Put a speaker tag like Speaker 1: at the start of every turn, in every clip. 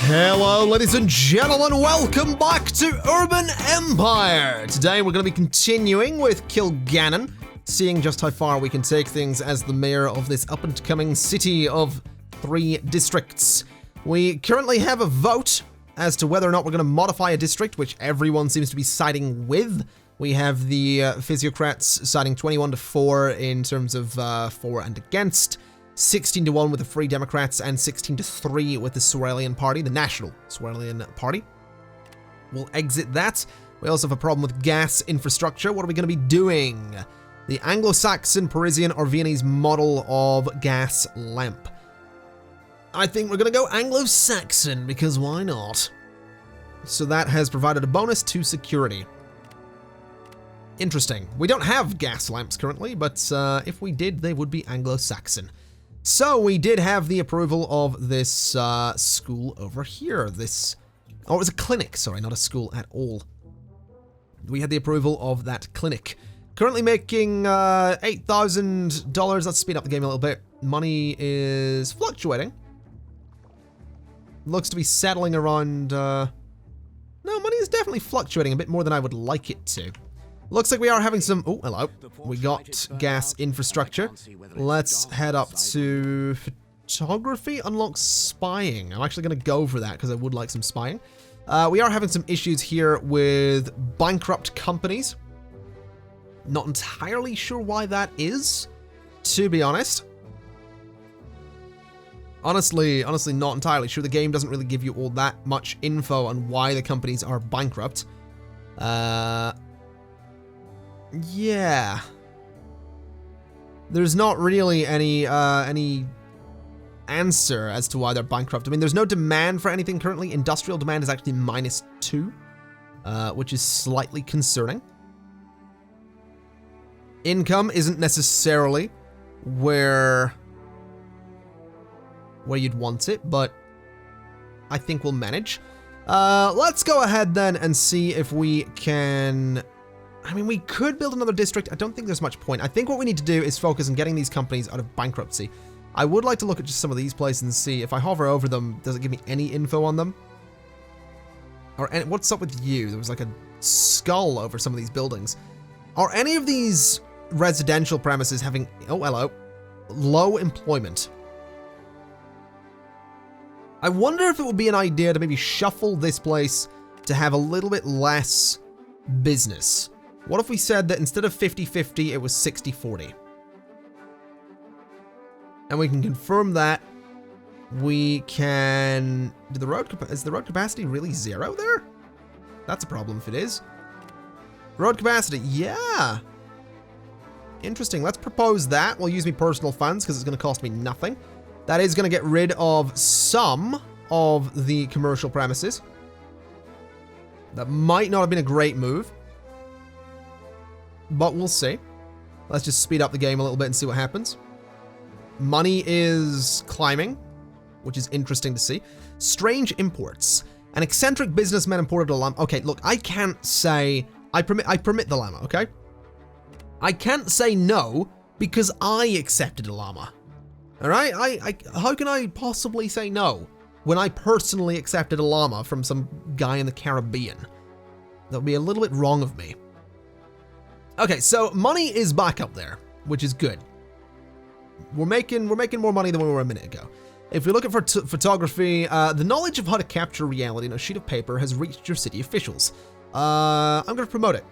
Speaker 1: Hello, ladies and gentlemen, welcome back to Urban Empire! Today we're going to be continuing with Kilgannon, seeing just how far we can take things as the mayor of this up-and-coming city of 3 districts. We currently have a vote as to whether or not we're going to modify a district, which everyone seems to be siding with. We have the physiocrats siding 21-4 in terms of for and against, 16-1 with the Free Democrats, and 16-3 with the Sorelian Party, the National Sorelian Party. We'll exit that. We also have a problem with gas infrastructure. What are we going to be doing? The Anglo-Saxon, Parisian, or Viennese model of gas lamp. I think we're going to go Anglo-Saxon, because why not? So that has provided a bonus to security. Interesting. We don't have gas lamps currently, but if we did, they would be Anglo-Saxon. So we did have the approval of this school over here. This, oh, it was a clinic. Sorry, not a school at all. We had the approval of that clinic. Currently making $8,000. Let's speed up the game a little bit. Money is fluctuating. Looks to be settling around... No, money is definitely fluctuating a bit more than I would like it to. Looks like we are having some... Oh, hello. We got gas infrastructure. Let's head up to photography. Unlock spying. I'm actually going to go for that because I would like some spying. We are having some issues here with bankrupt companies. Not entirely sure why that is, to be honest. Honestly, not entirely sure. The game doesn't really give you all that much info on why the companies are bankrupt. Yeah. There's not really any answer as to why they're bankrupt. I mean, there's no demand for anything currently. Industrial demand is actually -2, which is slightly concerning. Income isn't necessarily where you'd want it, but I think we'll manage. Let's go ahead then and see if we can... I mean, we could build another district. I don't think there's much point. I think what we need to do is focus on getting these companies out of bankruptcy. I would like to look at just some of these places and see if I hover over them, does it give me any info on them? Or what's up with you? There was like a skull over some of these buildings. Are any of these residential premises having... Oh, hello. Low employment. I wonder if it would be an idea to maybe shuffle this place to have a little bit less business. What if we said that instead of 50-50, it was 60-40? And we can confirm that we can... Is the road capacity really 0 there? That's a problem if it is. Road capacity, yeah. Interesting, let's propose that. We'll use my personal funds because it's going to cost me nothing. That is going to get rid of some of the commercial premises. That might not have been a great move. But we'll see. Let's just speed up the game a little bit and see what happens. Money is climbing, which is interesting to see. Strange imports. An eccentric businessman imported a llama. Okay, look, I can't say... I permit the llama, okay? I can't say no because I accepted a llama. Alright? How can I possibly say no when I personally accepted a llama from some guy in the Caribbean? That would be a little bit wrong of me. Okay, so money is back up there, which is good. We're making more money than we were a minute ago. If we look at photography, the knowledge of how to capture reality on a sheet of paper has reached your city officials. I'm going to promote it.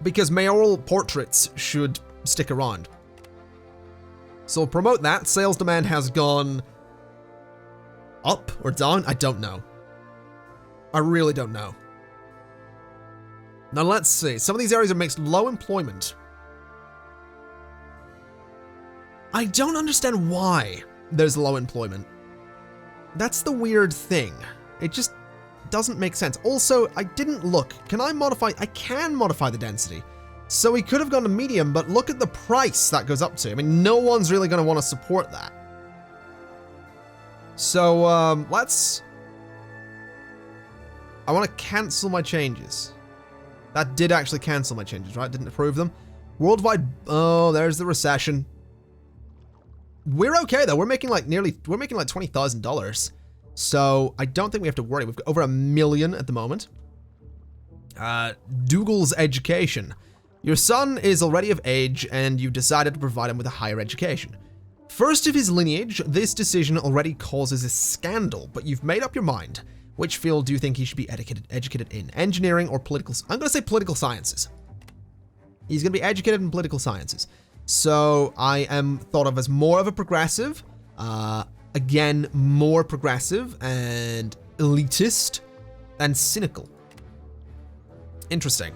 Speaker 1: Because mayoral portraits should stick around. So we'll promote that. Sales demand has gone up or down? I don't know. I really don't know. Now let's see. Some of these areas are mixed. Low employment. I don't understand why there's low employment. That's the weird thing. It just doesn't make sense. Also, I didn't look. Can I modify? I can modify the density. So we could have gone to medium, but look at the price that goes up to. I mean, no one's really going to want to support that. So, let's... I want to cancel my changes. That did actually cancel my changes, right? Didn't approve them. Worldwide... Oh, there's the recession. We're okay, though. We're making like $20,000. So I don't think we have to worry. We've got over 1 million at the moment. Dougal's education. Your son is already of age and you've decided to provide him with a higher education. First of his lineage, this decision already causes a scandal, but you've made up your mind. Which field do you think he should be educated in? Engineering or political? I'm going to say political sciences. He's going to be educated in political sciences. So I am thought of as more of a progressive. Again, more progressive and elitist and cynical. Interesting.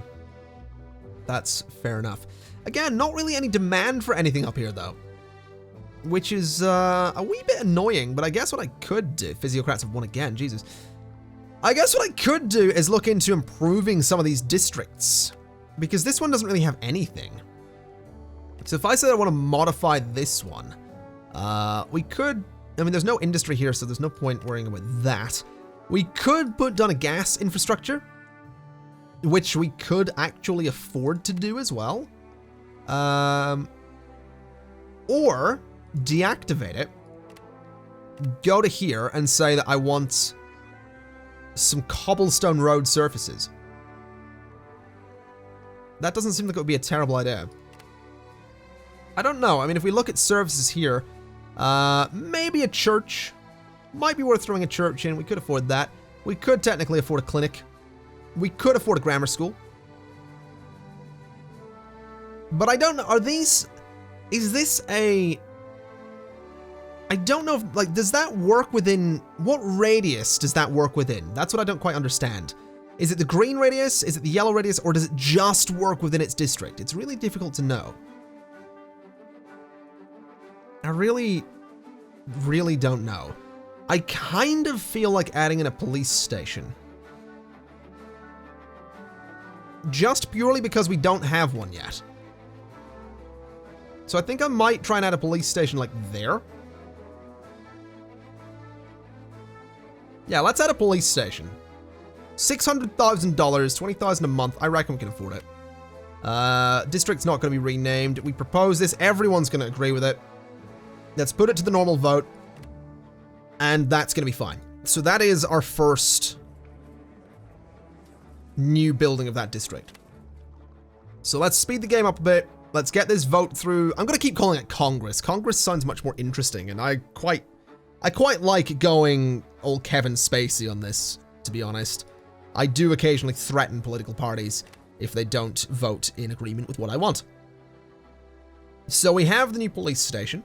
Speaker 1: That's fair enough. Again, not really any demand for anything up here, though. Which is a wee bit annoying, but I guess what I could do... Physiocrats have won again, Jesus. I guess what I could do is look into improving some of these districts. Because this one doesn't really have anything. So if I say I want to modify this one, we could... I mean, there's no industry here, so there's no point worrying about that. We could put down a gas infrastructure, which we could actually afford to do as well. Or deactivate it, go to here and say that I want some cobblestone road surfaces. That doesn't seem like it would be a terrible idea. I don't know. I mean, if we look at services here, maybe a church. Might be worth throwing a church in. We could afford that. We could technically afford a clinic. We could afford a grammar school. But I don't know. Are these... Is this a... I don't know if... Like, does that work within... What radius does that work within? That's what I don't quite understand. Is it the green radius? Is it the yellow radius? Or does it just work within its district? It's really difficult to know. I really don't know. I kind of feel like adding in a police station. Just purely because we don't have one yet. So I think I might try and add a police station like there. Yeah, let's add a police station. $600,000, $20,000 a month. I reckon we can afford it. District's not going to be renamed. We propose this. Everyone's going to agree with it. Let's put it to the normal vote. And that's going to be fine. So that is our first new building of that district. So let's speed the game up a bit. Let's get this vote through. I'm going to keep calling it Congress. Congress sounds much more interesting, and I quite like going old Kevin Spacey on this, to be honest. I do occasionally threaten political parties if they don't vote in agreement with what I want. So we have the new police station,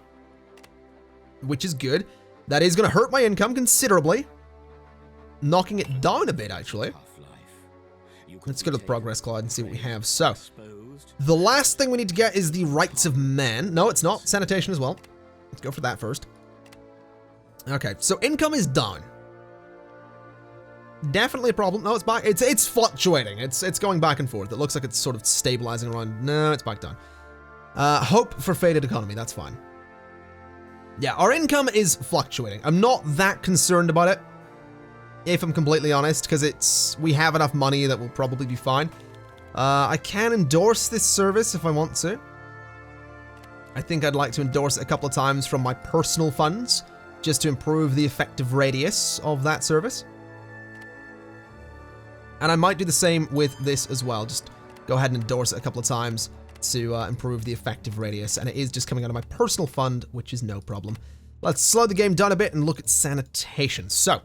Speaker 1: which is good. That is going to hurt my income considerably. Knocking it down a bit, actually. Let's go to the progress cloud and see what we have. So, the last thing we need to get is the rights of man. No, it's not. Sanitation as well. Let's go for that first. Okay, so income is down. Definitely a problem. No, it's back. It's fluctuating. It's going back and forth. It looks like it's sort of stabilizing around. No, it's back down. Hope for faded economy. That's fine. Yeah, our income is fluctuating. I'm not that concerned about it, if I'm completely honest, because we have enough money that we'll probably be fine. I can endorse this service if I want to. I think I'd like to endorse it a couple of times from my personal funds, just to improve the effective radius of that service. And I might do the same with this as well. Just go ahead and endorse it a couple of times to improve the effective radius. And it is just coming out of my personal fund, which is no problem. Let's slow the game down a bit and look at sanitation. So,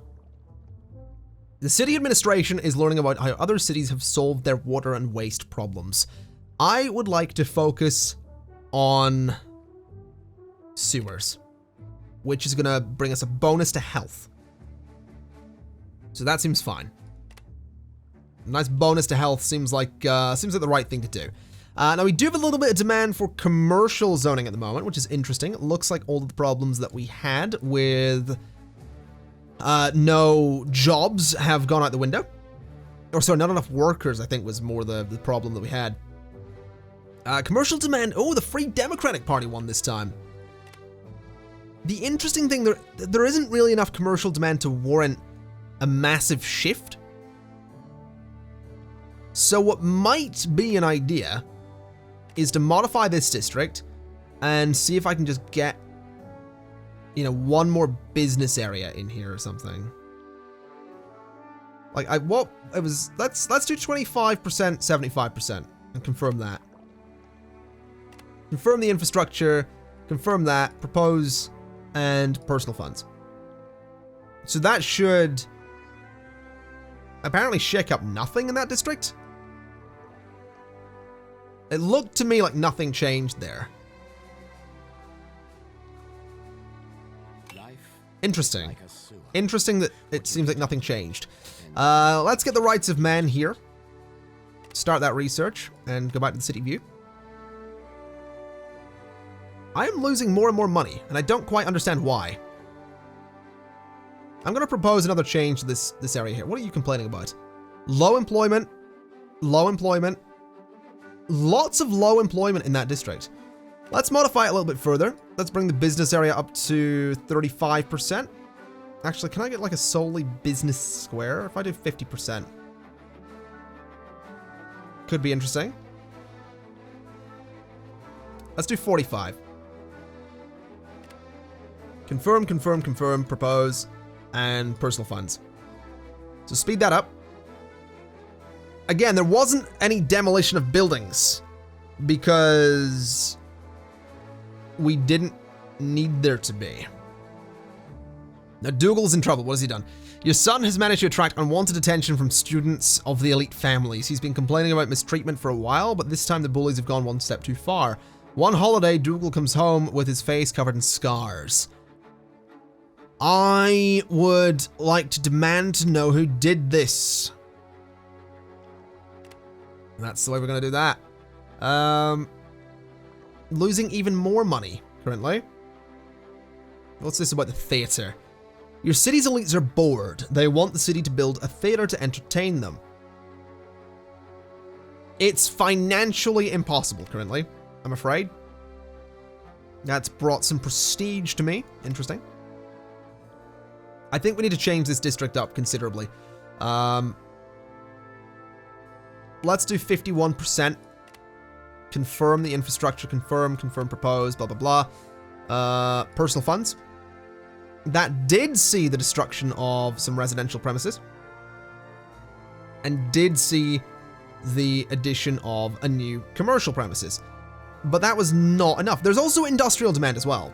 Speaker 1: the city administration is learning about how other cities have solved their water and waste problems. I would like to focus on sewers, which is going to bring us a bonus to health. So that seems fine. A nice bonus to health seems like the right thing to do. Now we do have a little bit of demand for commercial zoning at the moment, which is interesting. It looks like all of the problems that we had with no jobs have gone out the window. Or sorry, not enough workers, I think was more the problem that we had. Commercial demand. Oh, the Free Democratic Party won this time. The interesting thing, there isn't really enough commercial demand to warrant a massive shift. So what might be an idea is to modify this district and see if I can just get you know, one more business area in here or something. Like, let's do 25%, 75% and confirm that. Confirm the infrastructure, confirm that, propose, and personal funds. So that should apparently shake up nothing in that district. It looked to me like nothing changed there. Interesting. Interesting that it seems like nothing changed. Let's get the rights of men here. Start that research and go back to the city view. I am losing more and more money, and I don't quite understand why. I'm going to propose another change to this area here. What are you complaining about? Low employment. Low employment. Lots of low employment in that district. Let's modify it a little bit further. Let's bring the business area up to 35%. Actually, can I get like a solely business square if I do 50%? Could be interesting. Let's do 45. Confirm, confirm, confirm, propose, and personal funds. So speed that up. Again, there wasn't any demolition of buildings because we didn't need there to be. Now, Dougal's in trouble. What has he done? Your son has managed to attract unwanted attention from students of the elite families. He's been complaining about mistreatment for a while, but this time the bullies have gone one step too far. One holiday, Dougal comes home with his face covered in scars. I would like to demand to know who did this. That's the way we're going to do that. Losing even more money currently. What's this about the theater? Your city's elites are bored. They want the city to build a theater to entertain them. It's financially impossible currently, I'm afraid. That's brought some prestige to me. Interesting. I think we need to change this district up considerably. Let's do 51%. Confirm the infrastructure, confirm propose, blah, blah, blah. Personal funds. That did see the destruction of some residential premises. And did see the addition of a new commercial premises. But that was not enough. There's also industrial demand as well.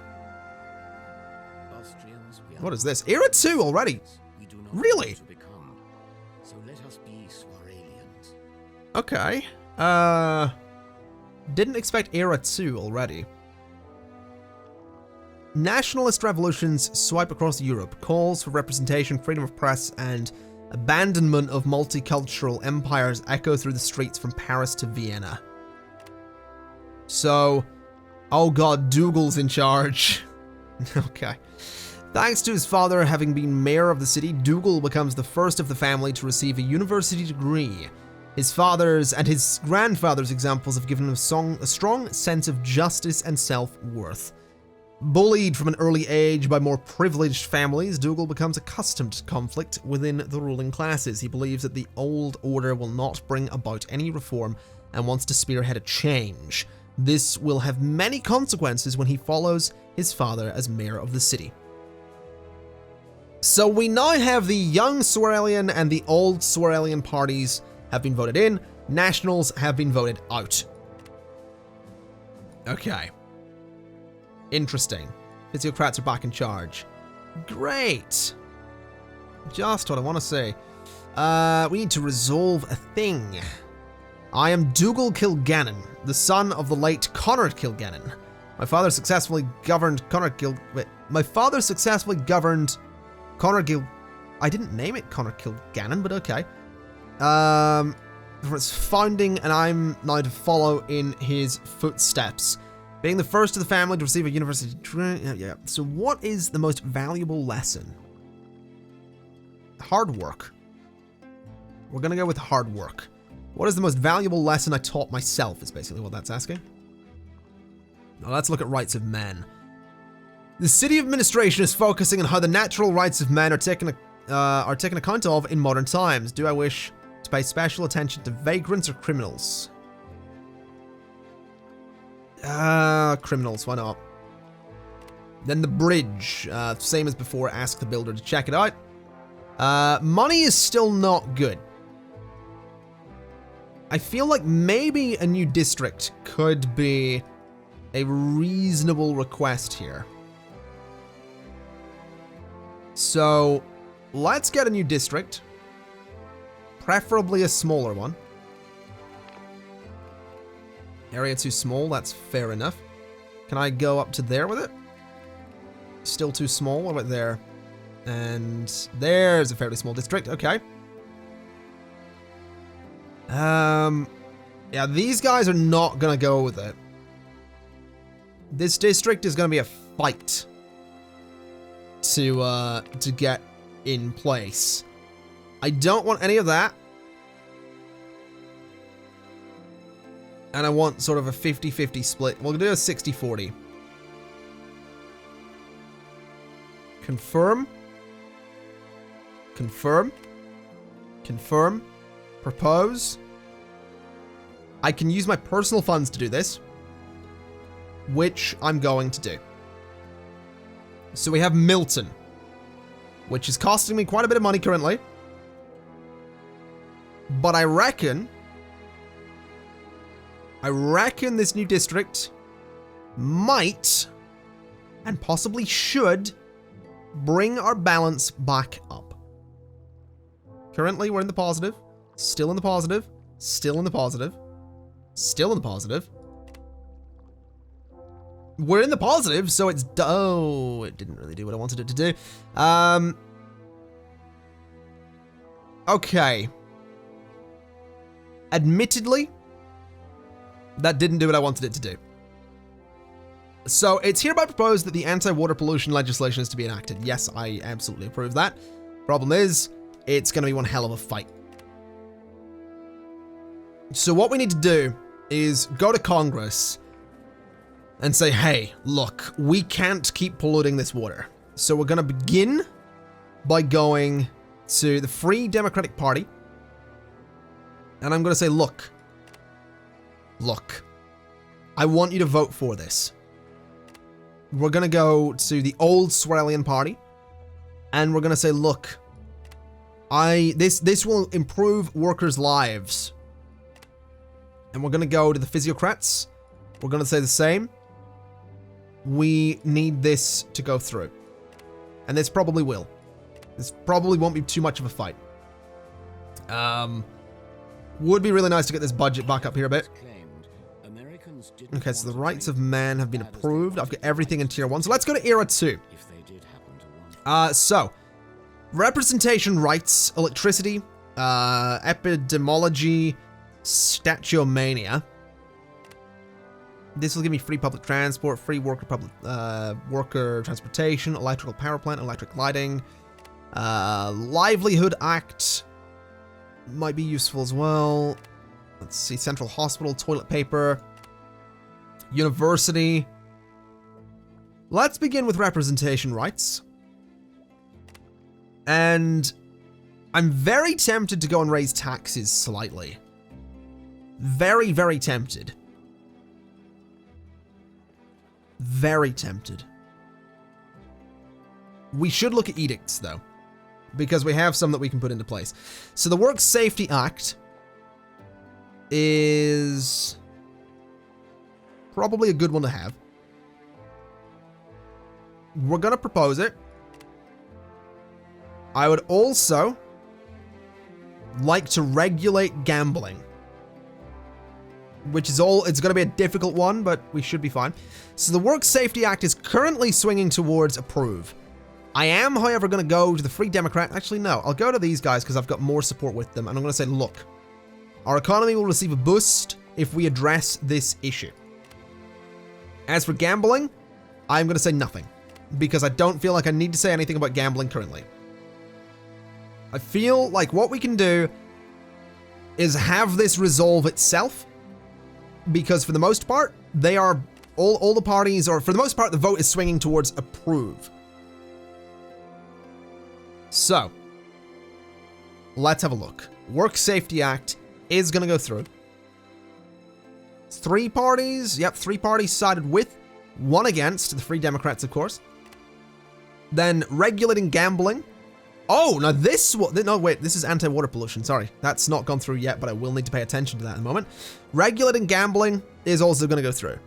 Speaker 1: What is this? Era 2 already? Really? Okay. Didn't expect Era 2 already. Nationalist revolutions swipe across Europe. Calls for representation, freedom of press, and abandonment of multicultural empires echo through the streets from Paris to Vienna. So, oh god, Dougal's in charge. Okay. Thanks to his father having been mayor of the city, Dougal becomes the first of the family to receive a university degree. His father's and his grandfather's examples have given him a strong sense of justice and self-worth. Bullied from an early age by more privileged families, Dougal becomes accustomed to conflict within the ruling classes. He believes that the old order will not bring about any reform and wants to spearhead a change. This will have many consequences when he follows his father as mayor of the city. So we now have the young Sorelian and the old Sorelian parties have been voted in. Nationals have been voted out. Okay. Interesting. Physiocrats are back in charge. Great. Just what I want to say. We need to resolve a thing. I am Dougal Kilgannon, the son of the late Connor Kilgannon. My father successfully governed My father successfully governed Connor Gil... I didn't name it Connor Kilgannon, but okay. For its founding, and I'm now to follow in his footsteps. Being the first of the family to receive a university degree. Yeah. So what is the most valuable lesson? Hard work. We're going to go with hard work. What is the most valuable lesson I taught myself is basically what that's asking. Now let's look at rights of men. The city administration is focusing on how the natural rights of men are taken account of in modern times. Do I wish to pay special attention to vagrants or criminals? Criminals, why not? Then the bridge, same as before, ask the builder to check it out. Money is still not good. I feel like maybe a new district could be a reasonable request here. So, let's get a new district. Preferably a smaller one. Area too small, that's fair enough. Can I go up to there with it? Still too small, what about there? And there's a fairly small district, okay. Yeah, these guys are not gonna go with it. This district is gonna be a fight to get in place. I don't want any of that. And I want sort of a 50-50 split. We'll do a 60-40. Confirm. Confirm. Confirm. Propose. I can use my personal funds to do this, which I'm going to do. So we have Milton, which is costing me quite a bit of money currently. But I reckon this new district might and possibly should bring our balance back up. Currently, we're in the positive, still in the positive, still in the positive, still in the positive. We're in the positive, so it's... Oh, it didn't really do what I wanted it to do. Okay. Admittedly, that didn't do what I wanted it to do. So, it's hereby proposed that the anti-water pollution legislation is to be enacted. Yes, I absolutely approve that. Problem is, it's going to be one hell of a fight. So what we need to do is go to Congress and say, hey, look, we can't keep polluting this water. So we're going to begin by going to the Free Democratic Party. And I'm going to say, look, I want you to vote for this. We're going to go to the Old Swarelian Party. And we're going to say, look, this will improve workers' lives. And we're going to go to the Physiocrats. We're going to say the same. We need this to go through. And this probably will. This probably won't be too much of a fight. Would be really nice to get this budget back up here a bit. Okay, so the rights of man have been approved. I've got everything in tier 1. So let's go to era 2. So, representation rights, electricity, epidemiology, statuomania. This will give me free public transport, free worker transportation, electrical power plant, electric lighting, livelihood act might be useful as well. Let's see, central hospital, toilet paper, university. Let's begin with representation rights. And I'm very tempted to go and raise taxes slightly. Very, very tempted. Very tempted. We should look at edicts, though, because we have some that we can put into place. So the Work Safety Act is probably a good one to have. We're going to propose it. I would also like to regulate gambling, which is it's going to be a difficult one, but we should be fine. So the Work Safety Act is currently swinging towards approve. I am, however, going to go to the Free Democrat. Actually, no, I'll go to these guys because I've got more support with them. And I'm going to say, look, our economy will receive a boost if we address this issue. As for gambling, I'm going to say nothing because I don't feel like I need to say anything about gambling currently. I feel like what we can do is have this resolve itself, because for the most part, they are all the parties, or for the most part, the vote is swinging towards approve. So, let's have a look. Work Safety Act is going to go through. 3 parties, yep, 3 parties sided with, 1 against, the Free Democrats, of course. Then regulating gambling. Oh, now this one, no wait, this is anti-water pollution, sorry. That's not gone through yet, but I will need to pay attention to that in a moment. Regulating gambling is also gonna go through.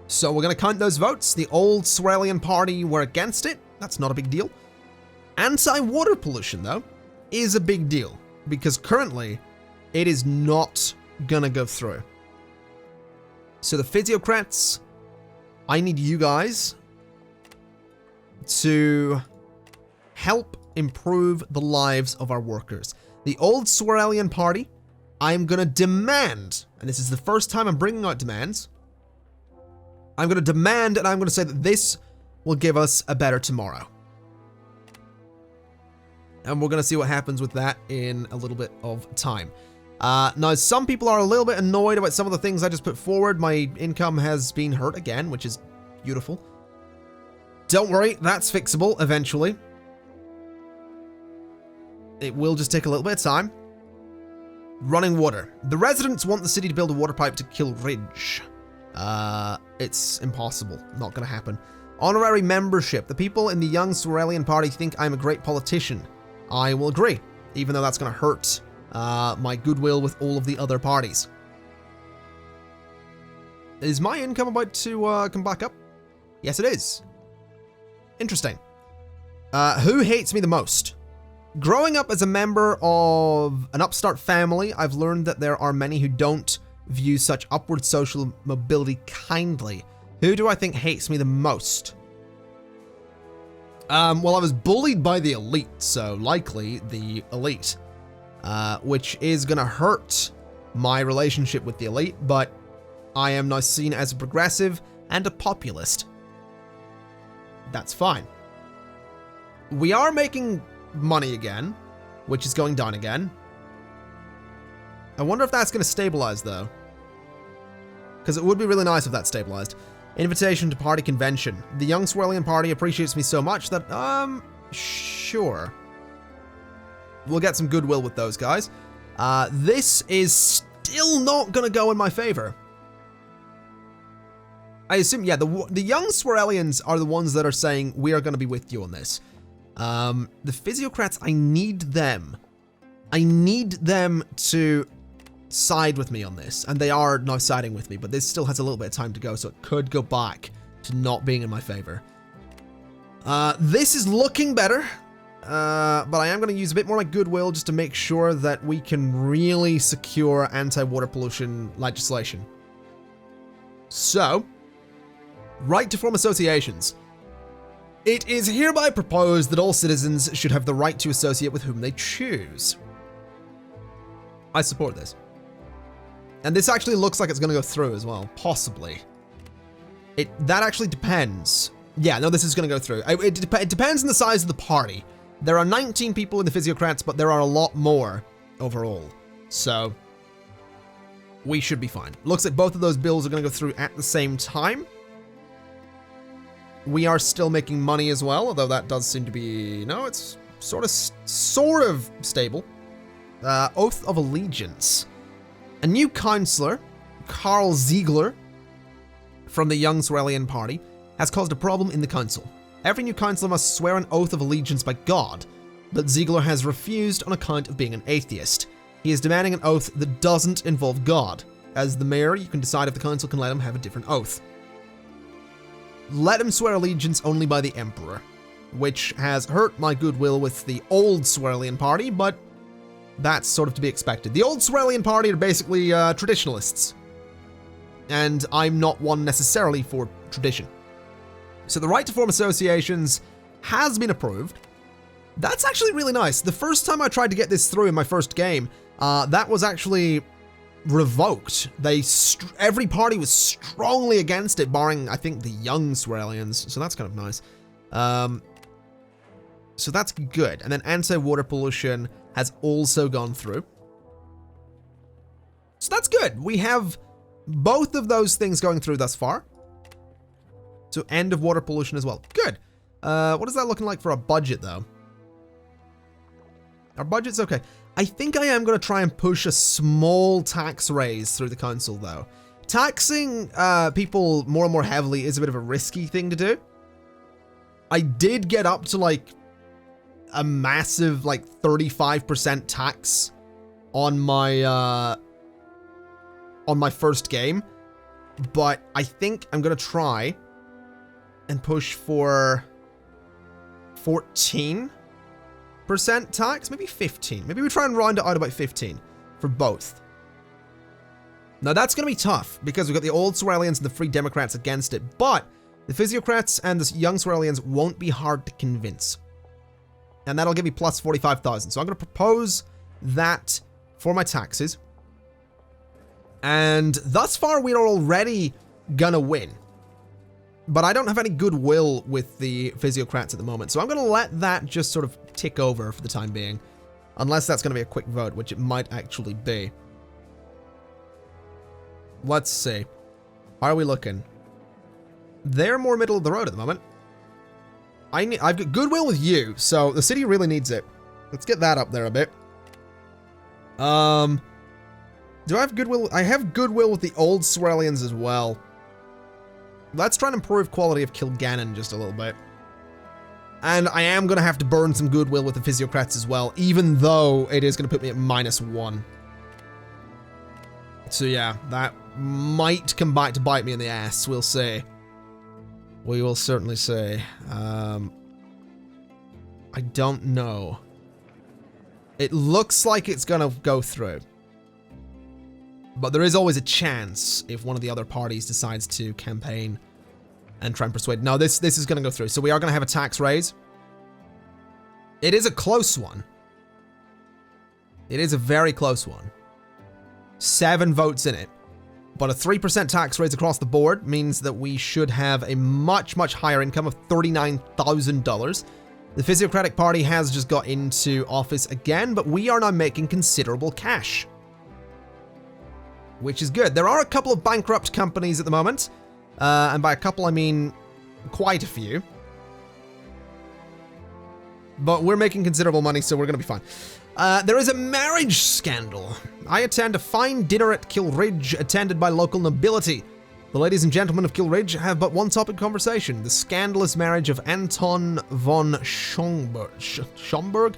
Speaker 1: So we're gonna count those votes. The old Swarelian party were against it. That's not a big deal. Anti-water pollution, though, is a big deal because currently it is not gonna go through. So the physiocrats, I need you guys to help improve the lives of our workers. The old Swarelian party, I'm gonna demand, and this is the first time I'm bringing out demands, I'm gonna demand and I'm gonna say that this will give us a better tomorrow. And we're gonna see what happens with that in a little bit of time. Now, some people are a little bit annoyed about some of the things I just put forward. My income has been hurt again, which is beautiful. Don't worry, that's fixable eventually. It will just take a little bit of time. Running water. The residents want the city to build a water pipe to Kill Ridge. It's impossible. Not gonna happen. Honorary membership. The people in the young Swarelian party think I'm a great politician. I will agree, even though that's gonna hurt my goodwill with all of the other parties. Is my income about to come back up? Yes, it is. Interesting. Who hates me the most? Growing up as a member of an upstart family, I've learned that there are many who don't view such upward social mobility kindly. Who do I think hates me the most? Well, I was bullied by the elite, so likely the elite, which is gonna hurt my relationship with the elite, but I am now seen as a progressive and a populist. That's fine. We are making money again, which is going down again. I wonder if that's going to stabilize though, because it would be really nice if that stabilized. Invitation to party convention. The young Swarelian party appreciates me so much that, sure. We'll get some goodwill with those guys. This is still not going to go in my favor. I assume, yeah, the young Swarelians are the ones that are saying we are going to be with you on this. The physiocrats, I need them. I need them to side with me on this, and they are now siding with me, but this still has a little bit of time to go, so it could go back to not being in my favor. This is looking better, but I am going to use a bit more like goodwill just to make sure that we can really secure anti-water pollution legislation. So, right to form associations. It is hereby proposed that all citizens should have the right to associate with whom they choose. I support this. And this actually looks like it's going to go through as well, possibly. That actually depends. Yeah, no, this is going to go through. It depends on the size of the party. There are 19 people in the physiocrats, but there are a lot more overall. So, we should be fine. Looks like both of those bills are going to go through at the same time. We are still making money as well, although that does seem to be... No, it's sort of stable. Oath of Allegiance. A new councillor, Karl Ziegler, from the Young Swarelian Party, has caused a problem in the council. Every new councillor must swear an oath of allegiance by God, but Ziegler has refused on account of being an atheist. He is demanding an oath that doesn't involve God. As the mayor, you can decide if the council can let him have a different oath. Let him swear allegiance only by the Emperor, which has hurt my goodwill with the old Swarelian Party, but that's sort of to be expected. The old Swarelian Party are basically traditionalists, and I'm not one necessarily for tradition. So the right to form associations has been approved. That's actually really nice. The first time I tried to get this through in my first game, that was actually revoked. Every party was strongly against it, barring, I think, the young Swarelians, so that's kind of nice. So that's good. And then anti-water pollution has also gone through. So that's good. We have both of those things going through thus far. So end of water pollution as well. Good. What is that looking like for a budget, though? Our budget's okay. I think I am going to try and push a small tax raise through the council, though. Taxing people more and more heavily is a bit of a risky thing to do. I did get up to like a massive like 35% tax on my first game, but I think I'm gonna try and push for 14% tax, maybe 15. Maybe we try and round it out about 15 for both. Now that's gonna be tough because we've got the old Sorelians and the Free Democrats against it, but the Physiocrats and the young Sorelians won't be hard to convince. And that'll give me plus 45,000. So I'm gonna propose that for my taxes. And thus far, we are already gonna win. But I don't have any goodwill with the Physiocrats at the moment, so I'm gonna let that just sort of tick over for the time being. Unless that's gonna be a quick vote, which it might actually be. Let's see. How are we looking? They're more middle of the road at the moment. I've got goodwill with you, so the city really needs it. Let's get that up there a bit. Do I have goodwill? I have goodwill with the old Sorelians as well. Let's try and improve quality of Kilgannon just a little bit. And I am going to have to burn some goodwill with the Physiocrats as well, even though it is going to put me at -1. So yeah, that might come back to bite me in the ass, we'll see. We will certainly see. I don't know. It looks like it's going to go through. But there is always a chance if one of the other parties decides to campaign and try and persuade. No, this is going to go through. So we are going to have a tax raise. It is a close one. It is a very close one. 7 votes in it. But a 3% tax raise across the board means that we should have a much, much higher income of $39,000. The Physiocratic Party has just got into office again, but we are now making considerable cash. Which is good. There are a couple of bankrupt companies at the moment. And by a couple, I mean quite a few. But we're making considerable money, so we're going to be fine. There is a marriage scandal. I attend a fine dinner at Kilridge, attended by local nobility. The ladies and gentlemen of Kilridge have but one topic of conversation: the scandalous marriage of Anton von Schlongberg.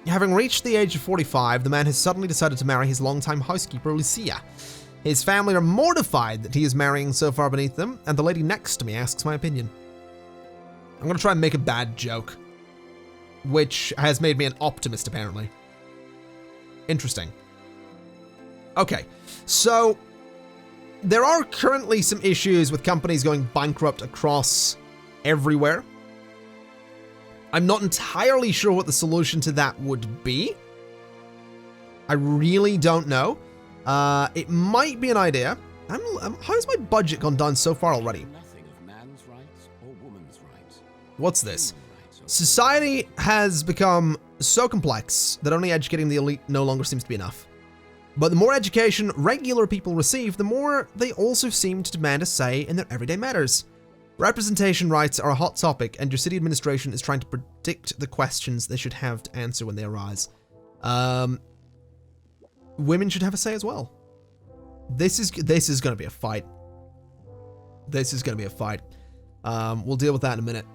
Speaker 1: Having reached the age of 45, the man has suddenly decided to marry his longtime housekeeper, Lucia. His family are mortified that he is marrying so far beneath them, and the lady next to me asks my opinion. I'm going to try and make a bad joke, which has made me an optimist, apparently. Interesting. Okay, so there are currently some issues with companies going bankrupt across everywhere. I'm not entirely sure what the solution to that would be. I really don't know. It might be an idea. How's my budget gone down so far already? What's this? Society has become so complex that only educating the elite no longer seems to be enough. But the more education regular people receive, the more they also seem to demand a say in their everyday matters. Representation rights are a hot topic, and your city administration is trying to predict the questions they should have to answer when they arise. Women should have a say as well. This is going to be a fight. This is going to be a fight. We'll deal with that in a minute.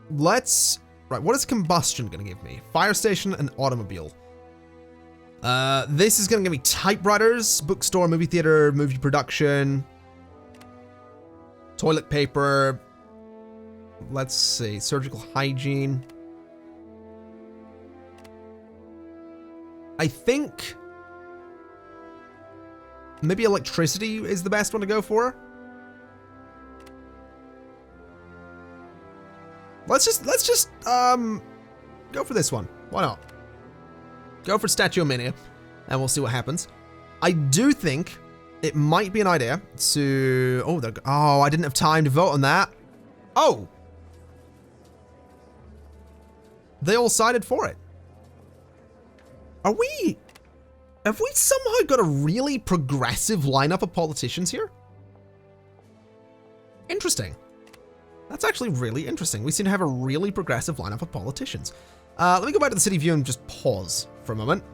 Speaker 1: Right, what is combustion going to give me? Fire station and automobile. This is going to give me typewriters, bookstore, movie theater, movie production, toilet paper. Let's see, surgical hygiene. I think maybe electricity is the best one to go for. Let's just go for this one. Why not? Go for Statuomania, and we'll see what happens. I do think it might be an idea to... Oh, I didn't have time to vote on that. Oh! They all sided for it. Have we somehow got a really progressive lineup of politicians here? Interesting. That's actually really interesting. We seem to have a really progressive lineup of politicians. Let me go back to the city view and just pause for a moment.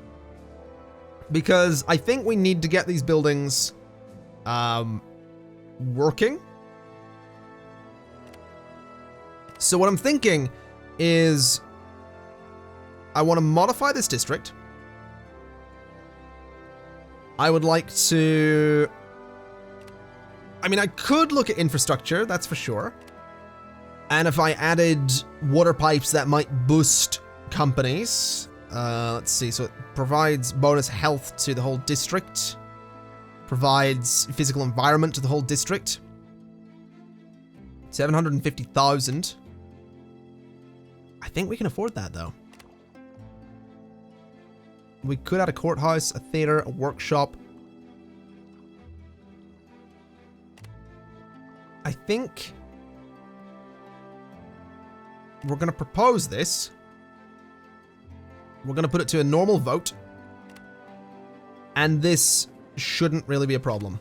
Speaker 1: Because I think we need to get these buildings working. So what I'm thinking is I want to modify this district. I would like to... I mean, I could look at infrastructure, that's for sure. And if I added water pipes, that might boost companies. Let's see, so it provides bonus health to the whole district. Provides physical environment to the whole district. 750,000. I think we can afford that, though. We could add a courthouse, a theater, a workshop. I think we're going to propose this. We're going to put it to a normal vote. And this shouldn't really be a problem.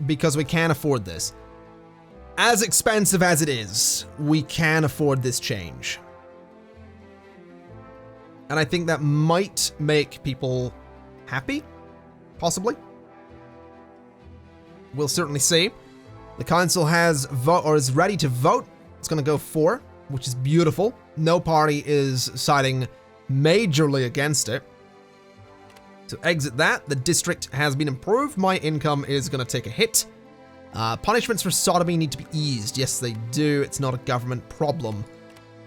Speaker 1: Because we can afford this. As expensive as it is, we can afford this change. And I think that might make people happy, possibly. We'll certainly see. The council has is ready to vote. It's going to go for, which is beautiful. No party is siding majorly against it. To exit that, the district has been improved. My income is going to take a hit. Punishments for sodomy need to be eased. Yes, they do. It's not a government problem.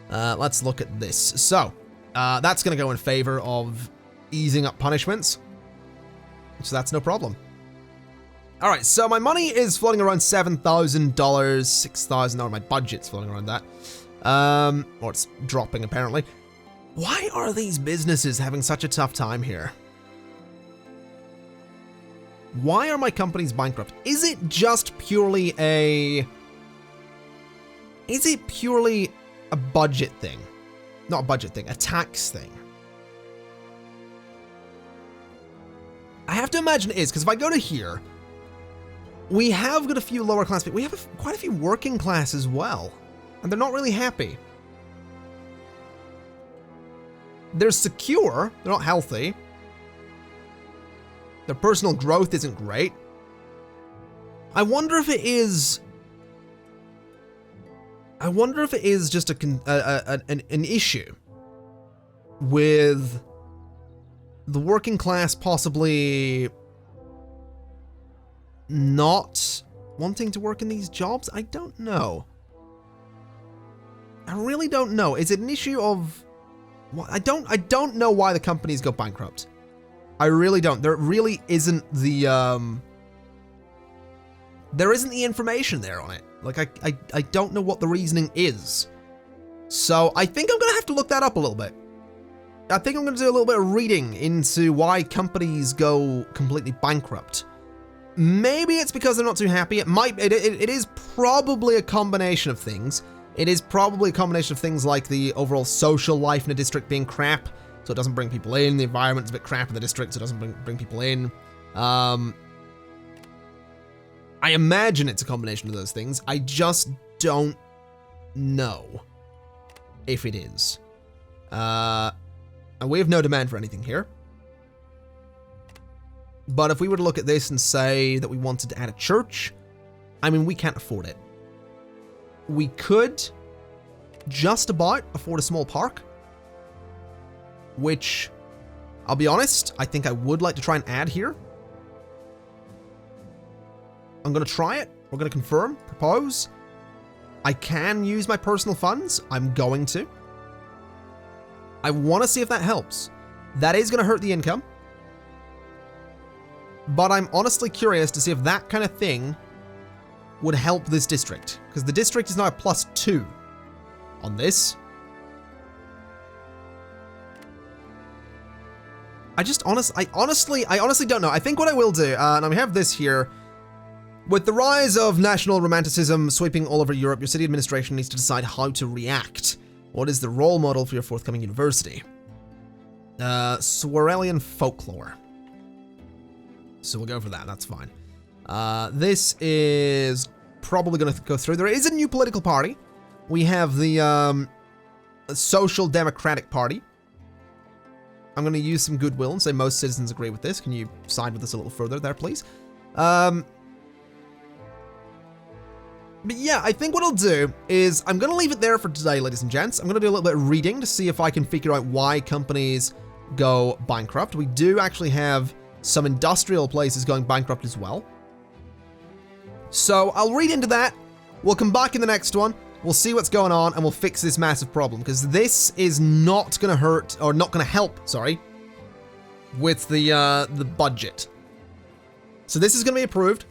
Speaker 1: Let's look at this. So, that's going to go in favor of easing up punishments. So that's no problem. All right, so my money is floating around $7,000, $6,000. My budget's floating around that. Or it's dropping, apparently. Why are these businesses having such a tough time here? Why are my companies bankrupt? Is it just purely a... Is it purely a budget thing? Not a budget thing, a tax thing. I have to imagine it is, because if I go to here, we have got a few lower class people. We have quite a few working class as well. And they're not really happy. They're secure. They're not healthy. Their personal growth isn't great. I wonder if it is... I wonder if it is just an issue with the working class possibly not wanting to work in these jobs. I don't know. I really don't know. Is it an issue of... I don't know why the companies go bankrupt. I really don't. There really isn't the there isn't the information there on it. Like I don't know what the reasoning is. So I think I'm gonna have to look that up a little bit. I think I'm gonna do a little bit of reading into why companies go completely bankrupt. Maybe it's because they're not too happy. It is probably a combination of things. It is probably a combination of things like the overall social life in a district being crap, so it doesn't bring people in. The environment's a bit crap in the district, so it doesn't bring people in. I imagine it's a combination of those things. I just don't know if it is. And we have no demand for anything here. But if we were to look at this and say that we wanted to add a church, I mean, we can't afford it. We could just about afford a small park, which, I'll be honest, I think I would like to try and add here. I'm going to try it. We're going to confirm, propose. I can use my personal funds. I'm going to. I want to see if that helps. That is going to hurt the income. But I'm honestly curious to see if that kind of thing would help this district. Because the district is now a +2 on this. I honestly don't know. I think what I will do, and we have this here. With the rise of national romanticism sweeping all over Europe, your city administration needs to decide how to react. What is the role model for your forthcoming university? Swarelian folklore. So we'll go for that, that's fine. This is probably going to go through. There is a new political party. We have the Social Democratic Party. I'm going to use some goodwill and say most citizens agree with this. Can you side with us a little further there, please? But yeah, I think what I'll do is I'm going to leave it there for today, ladies and gents. I'm going to do a little bit of reading to see if I can figure out why companies go bankrupt. We do actually have some industrial places going bankrupt as well. So I'll read into that. We'll come back in the next one. We'll see what's going on and we'll fix this massive problem, because this is not going to hurt, or not going to help, sorry, with the budget. So this is going to be approved,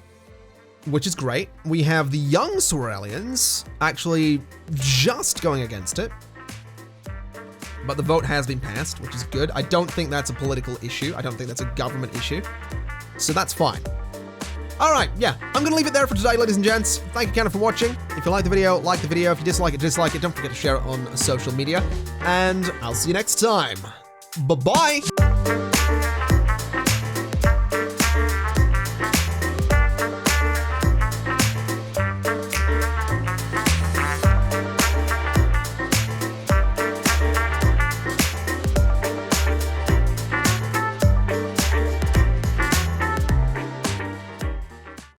Speaker 1: which is great. We have the young Sorelians actually just going against it, but the vote has been passed, which is good. I don't think that's a political issue. I don't think that's a government issue. So that's fine. All right, yeah, I'm going to leave it there for today, ladies and gents. Thank you, Ken, for watching. If you like the video, like the video. If you dislike it, dislike it. Don't forget to share it on social media. And I'll see you next time. Bye-bye.